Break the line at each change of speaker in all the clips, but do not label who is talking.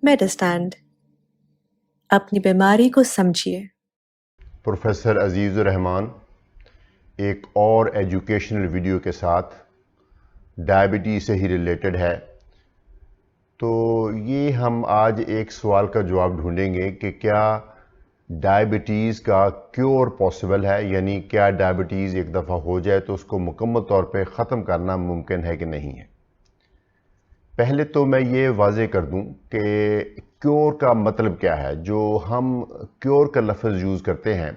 मेडिस्टैंड। अपनी बीमारी को समझिए।
प्रोफेसर अजीज़ुर रहमान एक और एजुकेशनल वीडियो के साथ डायबिटीज़ से ही रिलेटेड है। तो ये हम आज एक सवाल का जवाब ढूंढेंगे कि क्या डायबिटीज़ का क्योर पॉसिबल है, यानी क्या डायबिटीज़ एक दफ़ा हो जाए तो उसको मुकम्मल तौर पे ख़त्म करना मुमकिन है कि नहीं है। पहले तो मैं ये वाज़े कर दूं कि क्योर का मतलब क्या है। जो हम क्योर का लफ्ज़ यूज़ करते हैं,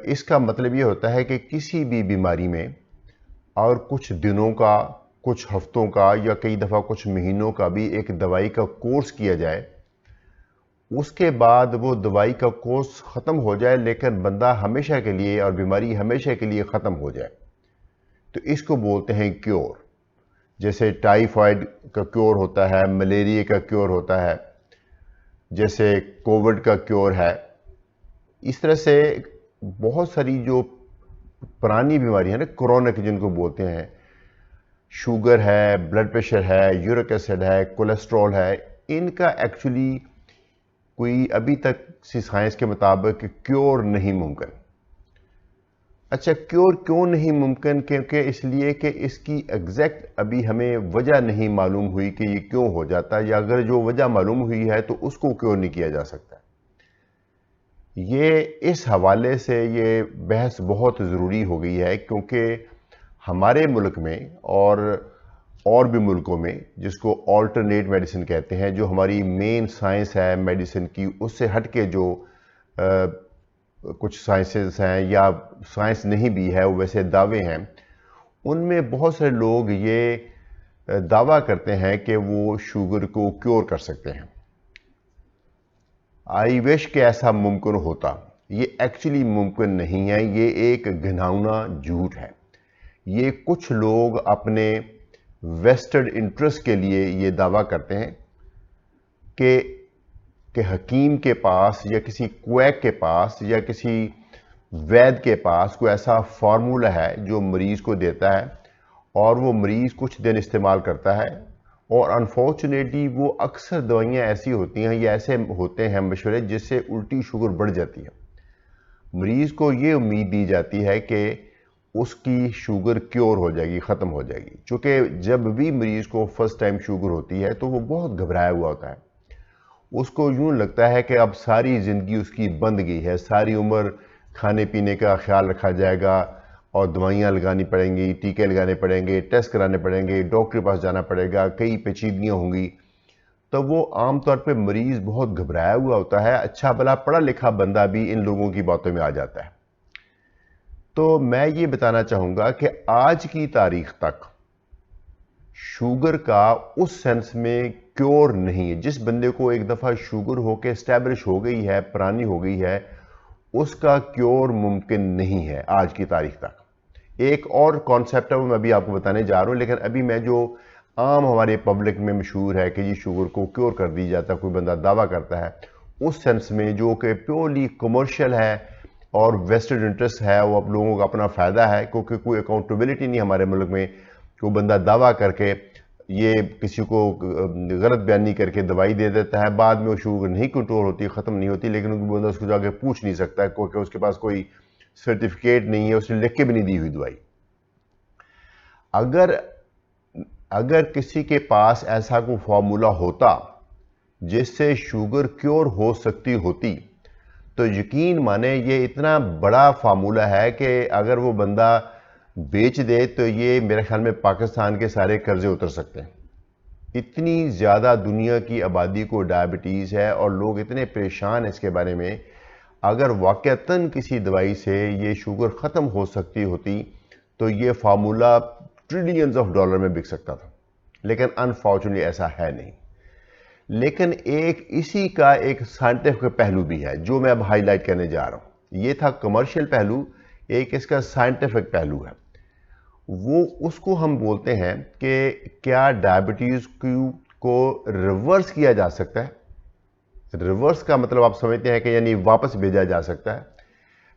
इसका मतलब ये होता है कि किसी भी बीमारी में और कुछ दिनों का, कुछ हफ्तों का या कई दफ़ा कुछ महीनों का भी एक दवाई का कोर्स किया जाए, उसके बाद वो दवाई का कोर्स ख़त्म हो जाए लेकिन बंदा हमेशा के लिए और बीमारी हमेशा के लिए ख़त्म हो जाए, तो इसको बोलते हैं क्योर। जैसे टाइफाइड का क्योर होता है, मलेरिया का क्योर होता है, जैसे कोविड का क्योर है। इस तरह से बहुत सारी जो पुरानी बीमारी है ना, क्रोनिक जिनको बोलते हैं, शुगर है, ब्लड प्रेशर है, यूरिक एसिड है, कोलेस्ट्रॉल है, इनका एक्चुअली कोई अभी तक सी साइंस के मुताबिक क्योर नहीं मुमकिन। अच्छा, क्योर क्यों नहीं मुमकिन? क्योंकि इसलिए कि इसकी एग्जैक्ट अभी हमें वजह नहीं मालूम हुई कि ये क्यों हो जाता है, या अगर जो वजह मालूम हुई है तो उसको क्योर नहीं किया जा सकता। ये इस हवाले से ये बहस बहुत ज़रूरी हो गई है, क्योंकि हमारे मुल्क में और भी मुल्कों में, जिसको ऑल्टरनेट मेडिसिन कहते हैं, जो हमारी मेन साइंस है मेडिसिन की, उससे हट के जो कुछ साइंसेस हैं या साइंस नहीं भी है, वो वैसे दावे हैं, उनमें बहुत सारे लोग ये दावा करते हैं कि वो शुगर को क्योर कर सकते हैं। आई विश कि ऐसा मुमकिन होता। ये एक्चुअली मुमकिन नहीं है, ये एक घिनौना झूठ है। ये कुछ लोग अपने वेस्टेड इंटरेस्ट के लिए ये दावा करते हैं कि हकीम के पास या किसी क्वैक के पास या किसी वैद के पास कोई ऐसा फार्मूला है जो मरीज़ को देता है और वो मरीज़ कुछ दिन इस्तेमाल करता है, और अनफॉर्चुनेटली वो अक्सर दवाइयाँ ऐसी होती हैं या ऐसे होते हैं मशवरे जिससे उल्टी शुगर बढ़ जाती है। मरीज़ को ये उम्मीद दी जाती है कि उसकी शुगर क्योर हो जाएगी, ख़त्म हो जाएगी। चूँकि जब भी मरीज़ को फर्स्ट टाइम शुगर होती है तो वो बहुत घबराया हुआ होता है। उसको यूँ लगता है कि अब सारी ज़िंदगी उसकी बंद गई है, सारी उम्र खाने पीने का ख्याल रखा जाएगा और दवाइयाँ लगानी पड़ेंगी, टीके लगाने पड़ेंगे, टेस्ट कराने पड़ेंगे, डॉक्टर के पास जाना पड़ेगा, कई पेचीदगियाँ होंगी। तो वो आमतौर पे मरीज़ बहुत घबराया हुआ होता है। अच्छा भला पढ़ा लिखा बंदा भी इन लोगों की बातों में आ जाता है। तो मैं ये बताना चाहूँगा कि आज की तारीख तक शुगर का उस सेंस में क्योर नहीं है। जिस बंदे को एक दफ़ा शुगर होकर एस्टैब्लिश हो गई है, पुरानी हो गई है, उसका क्योर मुमकिन नहीं है आज की तारीख तक। एक और कॉन्सेप्ट है, वो मैं अभी आपको बताने जा रहा हूँ, लेकिन अभी मैं जो आम हमारे पब्लिक में मशहूर है कि ये शुगर को क्योर कर दी जाता है, कोई बंदा दावा करता है, उस सेंस में जो कि प्योरली कमर्शियल है और वेस्टेड इंटरेस्ट है, वो आप लोगों का अपना फ़ायदा है, क्योंकि कोई अकाउंटेबिलिटी नहीं हमारे मुल्क में। कोई बंदा दावा करके ये किसी को गलत बयानी करके दवाई दे देता है, बाद में वो शुगर नहीं कंट्रोल होती, ख़त्म नहीं होती, लेकिन उनको बंदा उसको जाके पूछ नहीं सकता है, क्योंकि उसके पास कोई सर्टिफिकेट नहीं है, उसने लिख के भी नहीं दी हुई दवाई। अगर अगर किसी के पास ऐसा कोई फार्मूला होता जिससे शुगर क्योर हो सकती होती, तो यकीन माने ये इतना बड़ा फार्मूला है कि अगर वो बंदा बेच दे तो ये मेरे ख्याल में पाकिस्तान के सारे कर्जे उतर सकते हैं। इतनी ज़्यादा दुनिया की आबादी को डायबिटीज़ है और लोग इतने परेशान हैं इसके बारे में। अगर वाक़तन किसी दवाई से ये शुगर ख़त्म हो सकती होती तो ये फार्मूला ट्रिलियंस ऑफ डॉलर में बिक सकता था, लेकिन अनफॉर्चुनेटली ऐसा है नहीं। लेकिन एक इसी का एक साइंटिफिक पहलू भी है जो मैं अब हाईलाइट करने जा रहा हूँ। ये था कमर्शियल पहलू, एक इसका साइंटिफिक पहलू है। वो उसको हम बोलते हैं कि क्या डायबिटीज़ को रिवर्स किया जा सकता है। रिवर्स का मतलब आप समझते हैं कि यानी वापस भेजा जा सकता है,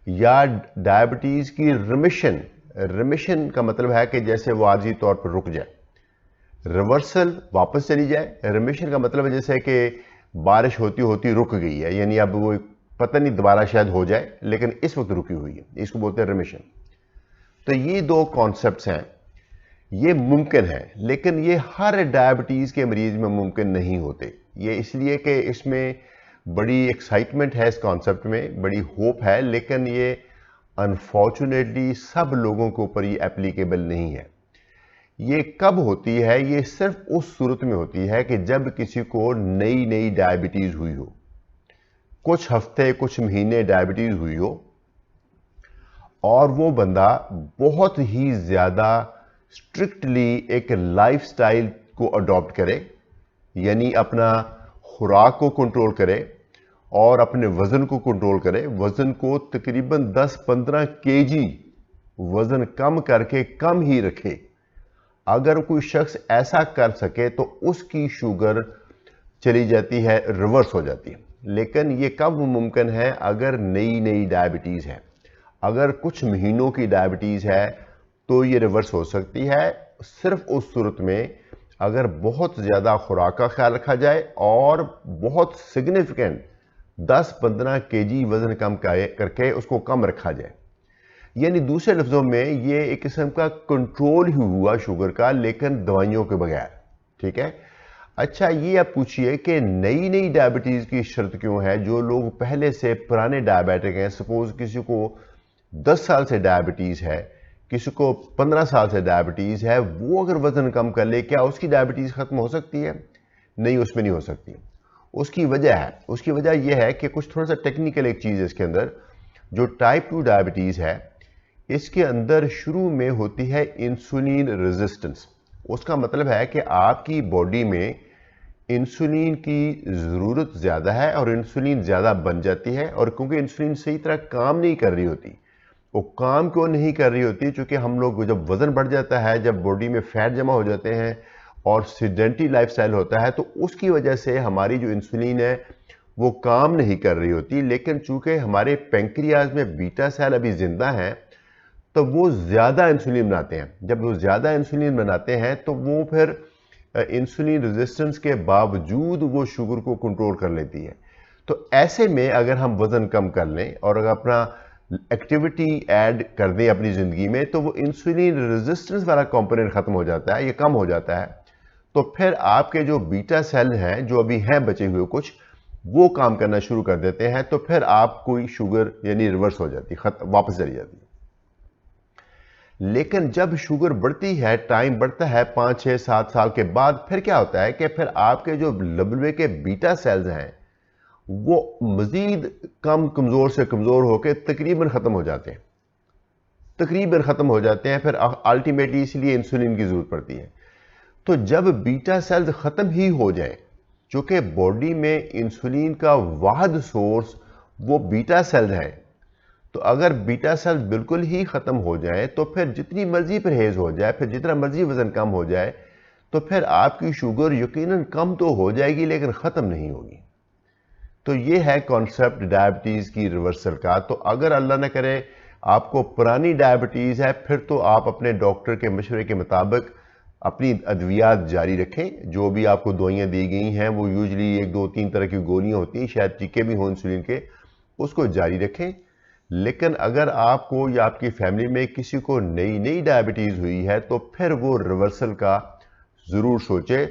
या डायबिटीज़ की रिमिशन। रिमिशन का मतलब है कि जैसे वो आर्जी तौर पर रुक जाए, रिवर्सल वापस चली जाए। रिमिशन का मतलब है जैसे कि बारिश होती होती रुक गई है, यानी अब वो पता नहीं दोबारा शायद हो जाए लेकिन इस वक्त रुकी हुई है, इसको बोलते हैं रिमिशन। तो ये दो कॉन्सेप्ट्स हैं, ये मुमकिन है, लेकिन ये हर डायबिटीज़ के मरीज में मुमकिन नहीं होते। ये इसलिए कि इसमें बड़ी एक्साइटमेंट है, इस कॉन्सेप्ट में बड़ी होप है, लेकिन ये अनफॉर्चुनेटली सब लोगों के ऊपर ये एप्लीकेबल नहीं है। ये कब होती है? ये सिर्फ उस सूरत में होती है कि जब किसी को नई नई डायबिटीज़ हुई हो, कुछ हफ्ते कुछ महीने डायबिटीज़ हुई हो और वो बंदा बहुत ही ज़्यादा स्ट्रिक्टली एक लाइफस्टाइल को अडॉप्ट करे, यानी अपना खुराक को कंट्रोल करे और अपने वज़न को कंट्रोल करे, वज़न को तकरीबन 10-15 केजी वज़न कम करके कम ही रखे। अगर कोई शख्स ऐसा कर सके तो उसकी शुगर चली जाती है, रिवर्स हो जाती है। लेकिन ये कब मुमकिन है? अगर नई नई डायबिटीज़ है, अगर कुछ महीनों की डायबिटीज़ है तो ये रिवर्स हो सकती है, सिर्फ उस सूरत में अगर बहुत ज़्यादा खुराक का ख्याल रखा जाए और बहुत सिग्निफिकेंट 10-15 केजी वज़न कम करके उसको कम रखा जाए। यानी दूसरे लफ्ज़ों में ये एक किस्म का कंट्रोल ही हुआ शुगर का, लेकिन दवाइयों के बगैर। ठीक है। अच्छा, ये आप पूछिए कि नई नई डायबिटीज़ की शर्त क्यों है? जो लोग पहले से पुराने डायबिटिक हैं, सपोज किसी को 10 साल से डायबिटीज़ है, किसी को 15 साल से डायबिटीज़ है, वो अगर वज़न कम कर ले, क्या उसकी डायबिटीज़ ख़त्म हो सकती है? नहीं, उसमें नहीं हो सकती। उसकी वजह यह है कि कुछ थोड़ा सा टेक्निकल एक चीज़ है इसके अंदर। जो टाइप 2 डायबिटीज़ है, इसके अंदर शुरू में होती है इंसुलिन रेजिस्टेंस। उसका मतलब है कि आपकी बॉडी में इंसुलिन की ज़रूरत ज़्यादा है और इंसुलिन ज़्यादा बन जाती है, और क्योंकि इंसुलिन सही तरह काम नहीं कर रही होती। वो काम क्यों नहीं कर रही होती? क्योंकि हम लोग जब वज़न बढ़ जाता है, जब बॉडी में फैट जमा हो जाते हैं और सीडेंटरी लाइफस्टाइल होता है, तो उसकी वजह से हमारी जो इंसुलिन है वो काम नहीं कर रही होती। लेकिन चूंकि हमारे पेंक्रियाज में बीटा सेल अभी ज़िंदा हैं, तो वो ज़्यादा इंसुलिन बनाते हैं। जब वो ज़्यादा इंसुलिन बनाते हैं तो वो फिर इंसुलिन रेजिस्टेंस के बावजूद वो शुगर को कंट्रोल कर लेती है। तो ऐसे में अगर हम वज़न कम कर लें और अगर अपना एक्टिविटी ऐड कर दें अपनी ज़िंदगी में, तो वो इंसुलिन रेजिस्टेंस वाला कंपोनेंट ख़त्म हो जाता है, ये कम हो जाता है। तो फिर आपके जो बीटा सेल हैं, जो अभी हैं बचे हुए कुछ, वो काम करना शुरू कर देते हैं। तो फिर आपको शुगर यानी रिवर्स हो जाती है, वापस चली जाती है। लेकिन जब शुगर बढ़ती है, टाइम बढ़ता है 5-6-7 साल के बाद, फिर क्या होता है कि फिर आपके जो लबलबे के बीटा सेल्स हैं वो मजीद कमज़ोर से कमज़ोर होकर तकरीबन ख़त्म हो जाते हैं। फिर अल्टीमेटली इसलिए इंसुलिन की ज़रूरत पड़ती है। तो जब बीटा सेल्स ख़त्म ही हो जाए, चूँकि बॉडी में इंसुलिन का वाहिद सोर्स वो बीटा सेल्स है, तो अगर बीटा सेल बिल्कुल ही ख़त्म हो जाए तो फिर जितनी मर्जी परहेज़ हो जाए, फिर जितना मर्जी वज़न कम हो जाए, तो फिर आपकी शुगर यकीनन कम तो हो जाएगी लेकिन ख़त्म नहीं होगी। तो ये है कॉन्सेप्ट डायबिटीज़ की रिवर्सल का। तो अगर अल्लाह न करे आपको पुरानी डायबिटीज़ है, फिर तो आप अपने डॉक्टर के मशवरे के मुताबिक अपनी अद्वियात जारी रखें। जो भी आपको दवाइयाँ दी गई हैं वो यूजली 1-2-3 तरह की गोलियाँ होती हैं, शायद टीके भी हों इंसुलिन के, उसको जारी रखें। लेकिन अगर आपको या आपकी फैमिली में किसी को नई नई डायबिटीज़ हुई है तो फिर वो रिवर्सल का ज़रूर सोचे।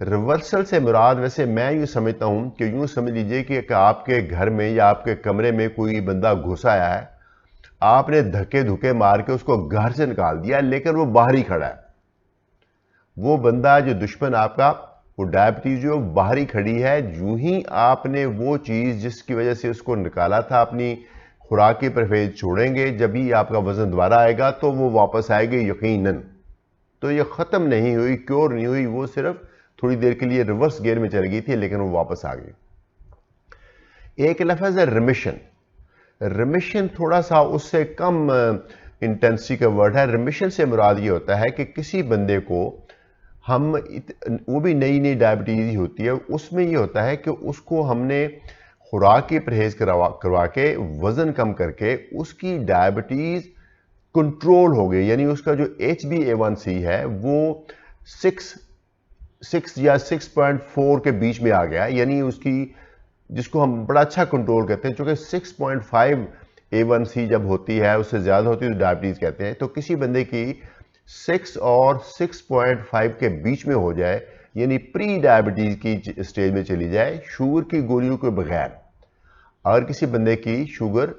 रिवर्सल से मुराद वैसे मैं यूँ समझता हूँ कि यूँ समझ लीजिए कि आपके घर में या आपके कमरे में कोई बंदा घुस आया है, आपने धक्के धुके मार के उसको घर से निकाल दिया, लेकिन वो बाहर ही खड़ा है। वो बंदा जो दुश्मन आपका, वो डायबिटीज़ जो बाहर ही खड़ी है। यूं ही आपने वो चीज़ जिसकी वजह से उसको निकाला था, अपनी खुराक की परहेज छोड़ेंगे, जब ही आपका वज़न दोबारा आएगा तो वो वापस आएगी यकीनन। तो ये ख़त्म नहीं हुई, क्योर नहीं हुई, वो सिर्फ थोड़ी देर के लिए रिवर्स गियर में चली गई थी, लेकिन वो वापस आ गई। एक लफ्ज़ है रिमिशन। रिमिशन थोड़ा सा उससे कम इंटेंसिटी का वर्ड है। रिमिशन से मुराद ये होता है कि किसी बंदे को वो भी नई नई डायबिटीज़ होती है, उसमें ये होता है कि उसको हमने खुराक की परहेज़ करवा के वज़न कम करके उसकी डायबिटीज़ कंट्रोल हो गई, यानी उसका जो HbA1c है वो 6 6 या 6.4 के बीच में आ गया, यानी उसकी जिसको हम बड़ा अच्छा कंट्रोल कहते हैं, चूँकि 6.5 A1C जब होती है उससे ज़्यादा होती है तो डायबिटीज़ कहते हैं। तो किसी बंदे की 6 और 6.5 के बीच में हो जाए, यानी प्री डायबिटीज़ की स्टेज में चली जाए शुगर की गोलियों के बगैर। अगर किसी बंदे की शुगर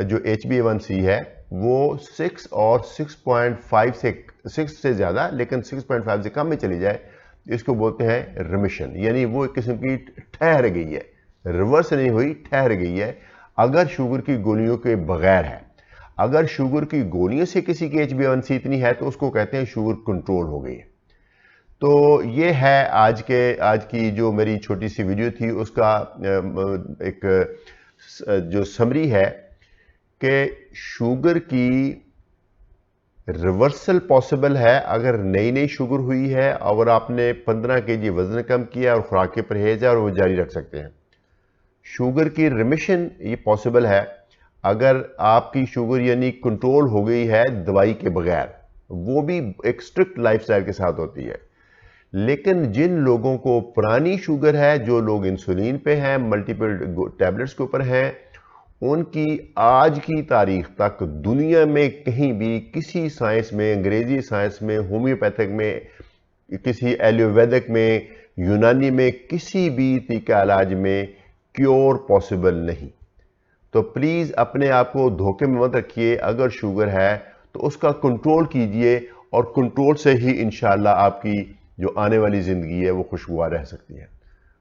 जो HbA1c है वो 6 और 6.5 से 6 से ज़्यादा लेकिन 6.5 से कम में चली जाए, इसको बोलते हैं रिमिशन, यानी वो एक किस्म की ठहर गई है, रिवर्स नहीं हुई, ठहर गई है अगर शुगर की गोलियों के बगैर है। अगर शुगर की गोलियों से किसी की HbA1c इतनी है तो उसको कहते हैं शुगर कंट्रोल हो गई है। तो ये है आज की जो मेरी छोटी सी वीडियो थी उसका एक जो समरी है कि शुगर की रिवर्सल पॉसिबल है अगर नई नई शुगर हुई है और आपने 15 kg वजन कम किया और खुराक के परहेज है और वो जारी रख सकते हैं। शुगर की रिमिशन ये पॉसिबल है अगर आपकी शुगर यानी कंट्रोल हो गई है दवाई के बगैर, वो भी एक स्ट्रिक्ट लाइफस्टाइल के साथ होती है। लेकिन जिन लोगों को पुरानी शुगर है, जो लोग इंसुलिन पे हैं, मल्टीपल टैबलेट्स के ऊपर हैं, उनकी आज की तारीख तक दुनिया में कहीं भी किसी साइंस में, अंग्रेजी साइंस में, होम्योपैथिक में, किसी एलोपैथिक में, यूनानी में, किसी भी टीका इलाज में क्योर पॉसिबल नहीं। तो प्लीज़ अपने आप को धोखे में मत रखिए। अगर शुगर है तो उसका कंट्रोल कीजिए और कंट्रोल से ही इंशाल्लाह आपकी जो आने वाली ज़िंदगी है वो खुशगवार रह सकती है।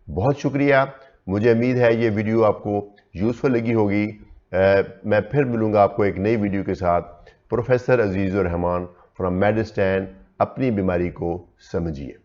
बहुत शुक्रिया। मुझे उम्मीद है ये वीडियो आपको यूज़फुल लगी होगी। मैं फिर मिलूँगा आपको एक नई वीडियो के साथ। Professor Azizur Rahman from Medistand. अपनी बीमारी को समझिए।